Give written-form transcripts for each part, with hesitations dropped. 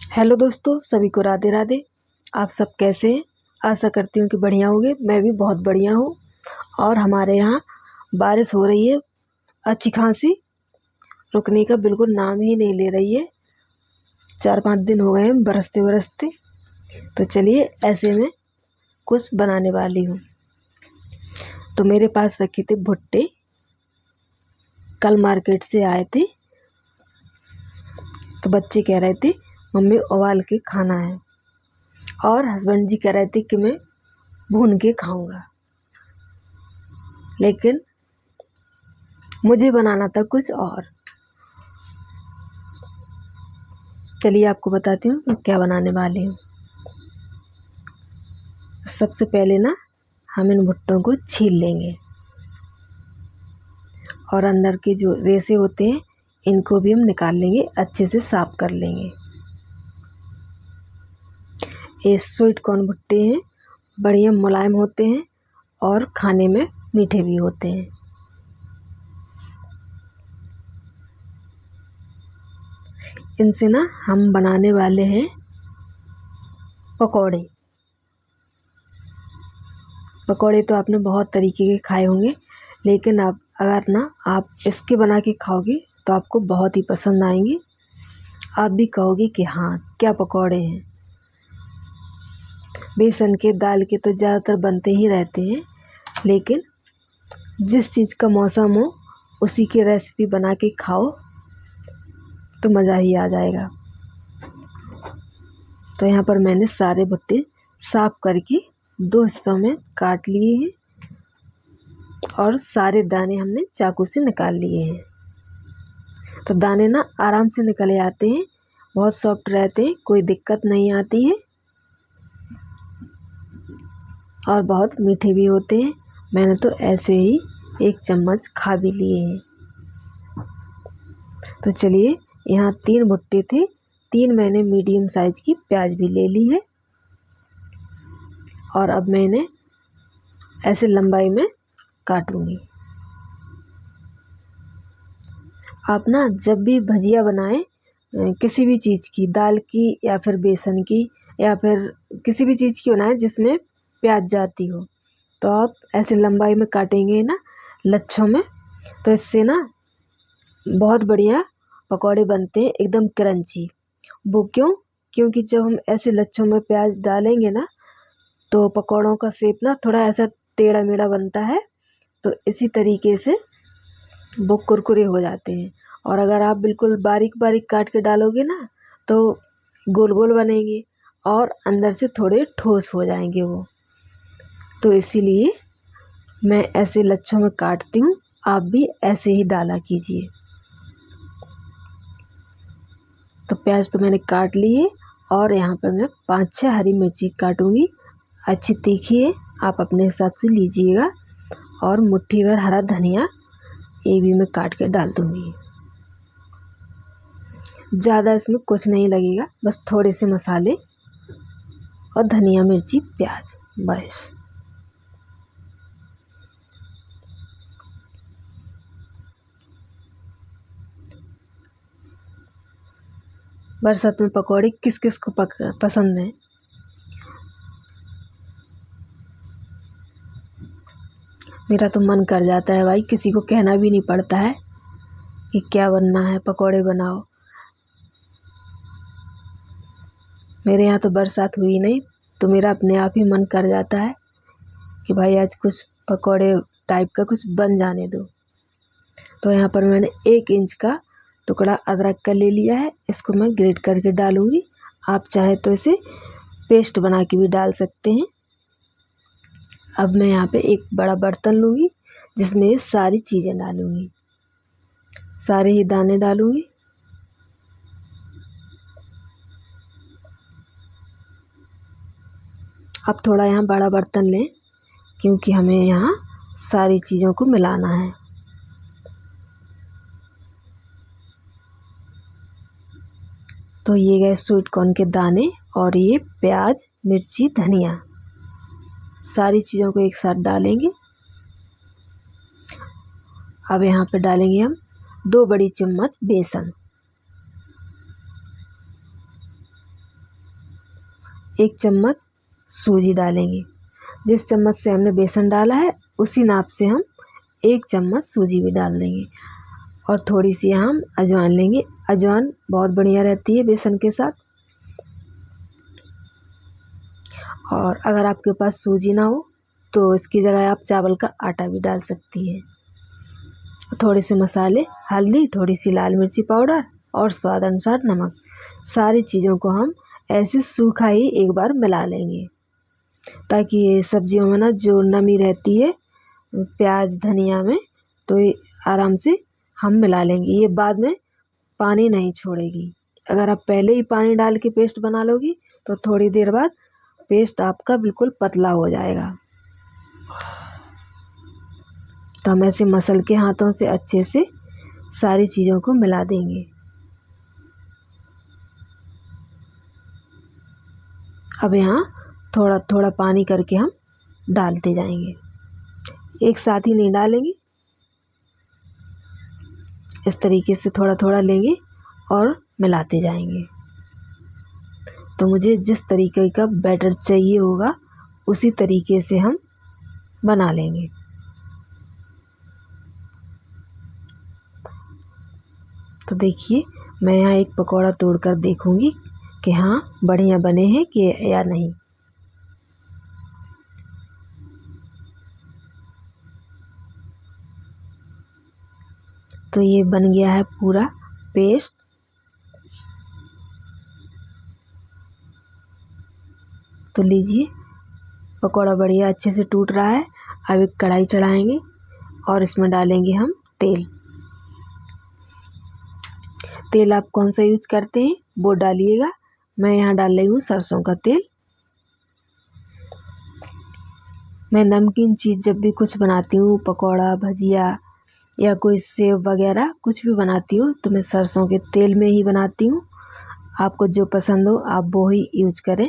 Hello दोस्तों, सभी को राधे राधे। आप सब कैसे हैं? आशा करती हूँ कि बढ़िया होंगे। मैं भी बहुत बढ़िया हूँ। और हमारे यहाँ बारिश हो रही है अच्छी खासी, रुकने का बिल्कुल नाम ही नहीं ले रही है। 4-5 दिन हो गए हैं बरसते बरसते। तो चलिए ऐसे में कुछ बनाने वाली हूँ। तो मेरे पास रखे थे भुट्टे, कल मार्केट से आए थे। तो बच्चे कह रहे थे मम्मी उबाल के खाना है, और हस्बैंड जी कह रहे थे कि मैं भून के खाऊंगा। लेकिन मुझे बनाना था कुछ और। चलिए आपको बताती हूँ मैं क्या बनाने वाली हूँ। सबसे पहले ना हम इन भुट्टों को छील लेंगे, और अंदर के जो रेशे होते हैं इनको भी हम निकाल लेंगे, अच्छे से साफ कर लेंगे। ये स्वीट कॉर्न भुट्टे हैं, बढ़िया मुलायम होते हैं और खाने में मीठे भी होते हैं। इनसे ना हम बनाने वाले हैं पकौड़े। पकौड़े तो आपने बहुत तरीके के खाए होंगे, लेकिन आप इसके बना के खाओगे तो आपको बहुत ही पसंद आएंगे। आप भी कहोगे कि हाँ, क्या पकौड़े हैं। बेसन के, दाल के तो ज़्यादातर बनते ही रहते हैं, लेकिन जिस चीज़ का मौसम हो उसी की रेसिपी बना के खाओ तो मज़ा ही आ जाएगा। तो यहाँ पर मैंने सारे भुट्टे साफ करके 2 हिस्सों में काट लिए हैं, और सारे दाने हमने चाकू से निकाल लिए हैं। तो दाने ना आराम से निकले आते हैं, बहुत सॉफ्ट रहते हैं, कोई दिक्कत नहीं आती है, और बहुत मीठे भी होते हैं। मैंने तो ऐसे ही 1 चम्मच खा भी लिए हैं। तो चलिए, यहाँ 3 भुट्टे थे, 3 मैंने मीडियम साइज की प्याज भी ले ली है, और अब मैं इन्हें ऐसे लंबाई में काटूंगी। आप ना जब भी भजिया बनाएं, किसी भी चीज़ की, दाल की या फिर बेसन की या फिर किसी भी चीज़ की बनाएं जिसमें प्याज जाती हो, तो आप ऐसे लंबाई में काटेंगे ना लच्छों में, तो इससे ना बहुत बढ़िया पकौड़े बनते हैं, एकदम क्रंची। वो क्योंकि जब हम ऐसे लच्छों में प्याज डालेंगे ना तो पकौड़ों का शेप ना थोड़ा ऐसा टेढ़ा मेढ़ा बनता है, तो इसी तरीके से वो कुरकुरे हो जाते हैं। और अगर आप बिल्कुल बारीक बारीक काट के डालोगे ना तो गोल गोल बनेंगे और अंदर से थोड़े ठोस हो जाएंगे वो। तो इसीलिए मैं ऐसे लच्छों में काटती हूँ, आप भी ऐसे ही डाला कीजिए। तो प्याज तो मैंने काट ली है, और यहाँ पर मैं 5-6 हरी मिर्ची काटूंगी। अच्छी तीखी है, आप अपने हिसाब से लीजिएगा। और मुट्ठी भर हरा धनिया ये भी मैं काट के डाल दूँगी। ज़्यादा इसमें कुछ नहीं लगेगा, बस थोड़े से मसाले और धनिया, मिर्ची, प्याज, बस। बरसात में पकौड़े किस किस को पसंद है? मेरा तो मन कर जाता है भाई, किसी को कहना भी नहीं पड़ता है कि क्या बनना है, पकौड़े बनाओ। मेरे यहाँ तो बरसात हुई नहीं, तो मेरा अपने आप ही मन कर जाता है कि भाई आज कुछ पकौड़े टाइप का कुछ बन जाने दो। तो यहाँ पर मैंने 1 इंच का टुकड़ा अदरक का ले लिया है, इसको मैं ग्रेट करके डालूँगी। आप चाहे तो इसे पेस्ट बना के भी डाल सकते हैं। अब मैं यहाँ पे एक बड़ा बर्तन लूँगी जिसमें ये सारी चीज़ें डालूँगी, सारे ही दाने डालूँगी। अब थोड़ा यहाँ बड़ा बर्तन लें, क्योंकि हमें यहाँ सारी चीज़ों को मिलाना है। तो ये गए स्वीट कॉर्न के दाने, और ये प्याज, मिर्ची, धनिया, सारी चीज़ों को एक साथ डालेंगे। अब यहाँ पे डालेंगे हम 2 बड़ी चम्मच बेसन, 1 चम्मच सूजी डालेंगे। जिस चम्मच से हमने बेसन डाला है उसी नाप से हम 1 चम्मच सूजी भी डाल देंगे। और थोड़ी सी हम अजवाइन लेंगे। अजवाइन बहुत बढ़िया रहती है बेसन के साथ। और अगर आपके पास सूजी ना हो तो इसकी जगह आप चावल का आटा भी डाल सकती हैं। थोड़े से मसाले, हल्दी, थोड़ी सी लाल मिर्ची पाउडर और स्वाद अनुसार नमक। सारी चीज़ों को हम ऐसे सूखा ही एक बार मिला लेंगे, ताकि ये सब्जियों में ना जो नमी रहती है प्याज धनिया में, तो ये आराम से हम मिला लेंगे। ये बाद में पानी नहीं छोड़ेगी। अगर आप पहले ही पानी डाल के पेस्ट बना लोगी तो थोड़ी देर बाद पेस्ट आपका बिल्कुल पतला हो जाएगा। तो हम ऐसे मसल के हाथों से अच्छे से सारी चीज़ों को मिला देंगे। अब यहाँ थोड़ा थोड़ा पानी करके हम डालते जाएंगे, एक साथ ही नहीं डालेंगे। इस तरीके से थोड़ा थोड़ा लेंगे और मिलाते जाएंगे। तो मुझे जिस तरीके का बैटर चाहिए होगा उसी तरीके से हम बना लेंगे। तो देखिए, मैं यहाँ एक पकौड़ा तोड़कर देखूंगी कि हाँ बढ़िया बने हैं कि या नहीं। तो ये बन गया है पूरा पेस्ट। तो लीजिए, पकौड़ा बढ़िया अच्छे से टूट रहा है। अब एक कढ़ाई चढ़ाएंगे और इसमें डालेंगे हम तेल। तेल आप कौन सा यूज करते हैं वो डालिएगा। मैं यहाँ डाल रही हूँ सरसों का तेल। मैं नमकीन चीज़ जब भी कुछ बनाती हूँ, पकौड़ा, भजिया या कोई सेव वगैरह कुछ भी बनाती हूँ, तो मैं सरसों के तेल में ही बनाती हूँ। आपको जो पसंद हो आप वो ही यूज करें।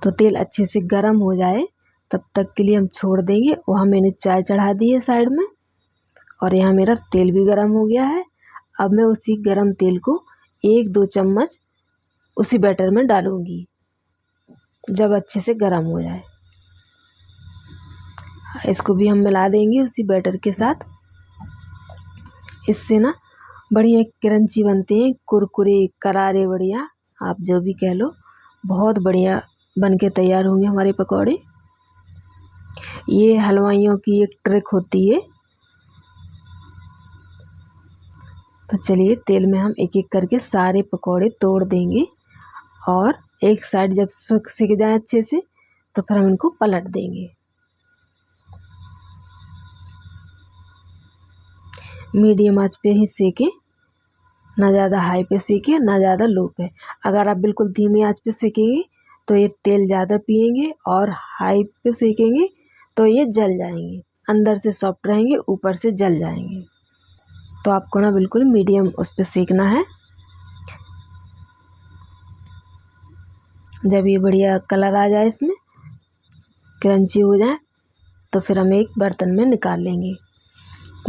तो तेल अच्छे से गर्म हो जाए तब तक के लिए हम छोड़ देंगे। वहाँ मैंने चाय चढ़ा दी है साइड में, और यहाँ मेरा तेल भी गर्म हो गया है। अब मैं उसी गर्म तेल को 1-2 चम्मच उसी बैटर में डालूंगी जब अच्छे से गर्म हो जाए। इसको भी हम मिला देंगे उसी बैटर के साथ। इससे ना बढ़िया क्रंची बनते हैं, कुरकुरे करारे, बढ़िया आप जो भी कह लो, बहुत बढ़िया बन के तैयार होंगे हमारे पकौड़े। ये हलवाइयों की एक ट्रिक होती है। तो चलिए, तेल में हम एक एक करके सारे पकौड़े तोड़ देंगे और एक साइड जब सिक जाए अच्छे से तो फिर हम इनको पलट देंगे। मीडियम आंच पे ही सेकें, ना ज़्यादा हाई पे सेकें ना ज़्यादा लो पे। अगर आप बिल्कुल धीमी आंच पे सेकेंगे तो ये तेल ज़्यादा पिएंगे, और हाई पे सेकेंगे तो ये जल जाएंगे। अंदर से सॉफ्ट रहेंगे, ऊपर से जल जाएंगे। तो आपको ना बिल्कुल मीडियम उस पर सेकना है। जब ये बढ़िया कलर आ जाए, इसमें क्रंची हो जाए, तो फिर हम एक बर्तन में निकाल लेंगे।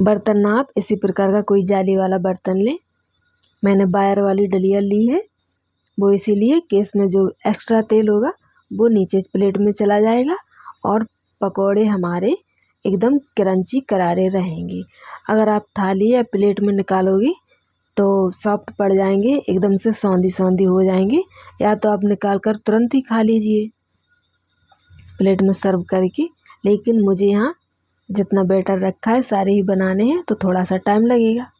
बर्तन ना आप इसी प्रकार का कोई जाली वाला बर्तन लें। मैंने बायर वाली डलिया ली है, वो इसीलिए कि इसमें जो एक्स्ट्रा तेल होगा वो नीचे प्लेट में चला जाएगा और पकौड़े हमारे एकदम क्रंची करारे रहेंगे। अगर आप थाली या प्लेट में निकालोगे तो सॉफ्ट पड़ जाएंगे, एकदम से सौंधी सौंधी हो जाएंगे। या तो आप निकाल कर तुरंत ही खा लीजिए प्लेट में सर्व करके। लेकिन मुझे यहाँ जितना बैटर रखा है सारे ही बनाने हैं, तो थोड़ा सा टाइम लगेगा,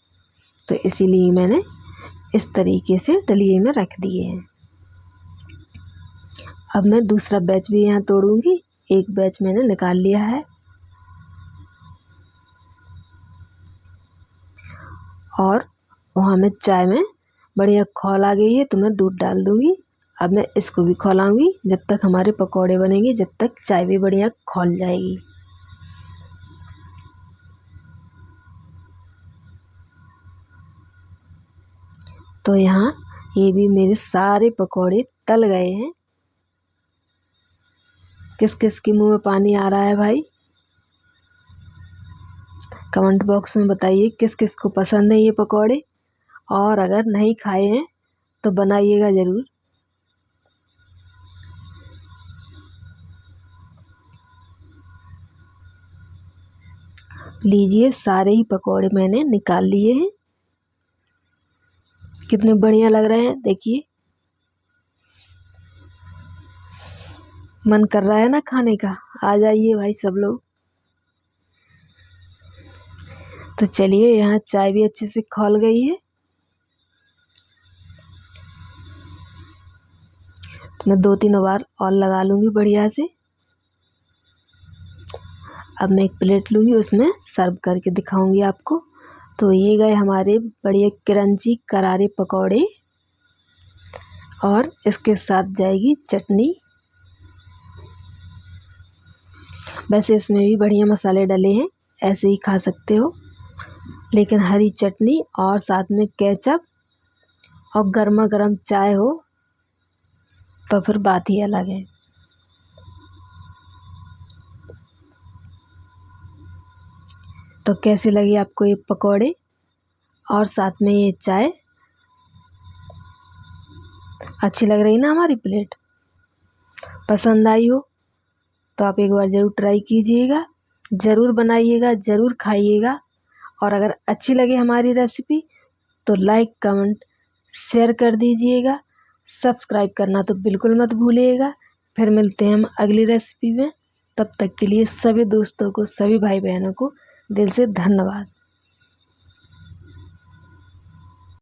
तो इसीलिए मैंने इस तरीके से डलिए में रख दिए हैं। अब मैं दूसरा बैच भी यहाँ तोड़ूंगी। एक बैच मैंने निकाल लिया है और वहाँ मैं चाय में बढ़िया खौल आ गई है तो मैं दूध डाल दूँगी। अब मैं इसको भी खौलाऊँगी जब तक हमारे पकौड़े बनेंगे, जब तक चाय भी बढ़िया खौल जाएगी। तो यहाँ ये भी मेरे सारे पकौड़े तल गए हैं। किस किस के मुंह में पानी आ रहा है भाई? कमेंट बॉक्स में बताइए किस किस को पसंद है ये पकौड़े। और अगर नहीं खाए हैं तो बनाइएगा ज़रूर। लीजिए, सारे ही पकौड़े मैंने निकाल लिए हैं। कितने बढ़िया लग रहे हैं, देखिए। मन कर रहा है ना खाने का, आ जाइए भाई सब लोग। तो चलिए, यहाँ चाय भी अच्छे से खौल गई है। मैं 2-3 बार और लगा लूँगी बढ़िया से। अब मैं एक प्लेट लूँगी, उसमें सर्व करके दिखाऊंगी आपको। तो ये गए हमारे बढ़िया क्रंची करारे पकौड़े, और इसके साथ जाएगी चटनी। वैसे इसमें भी बढ़िया मसाले डले हैं, ऐसे ही खा सकते हो, लेकिन हरी चटनी और साथ में केचप और गर्मा गर्म चाय हो तो फिर बात ही अलग है। तो कैसे लगी आपको ये पकौड़े और साथ में ये चाय? अच्छी लग रही ना हमारी प्लेट? पसंद आई हो तो आप एक बार ज़रूर ट्राई कीजिएगा, ज़रूर बनाइएगा, ज़रूर खाइएगा। और अगर अच्छी लगे हमारी रेसिपी तो लाइक, कमेंट, शेयर कर दीजिएगा। सब्सक्राइब करना तो बिल्कुल मत भूलिएगा। फिर मिलते हैं हम अगली रेसिपी में। तब तक के लिए सभी दोस्तों को, सभी भाई बहनों को दिल से धन्यवाद।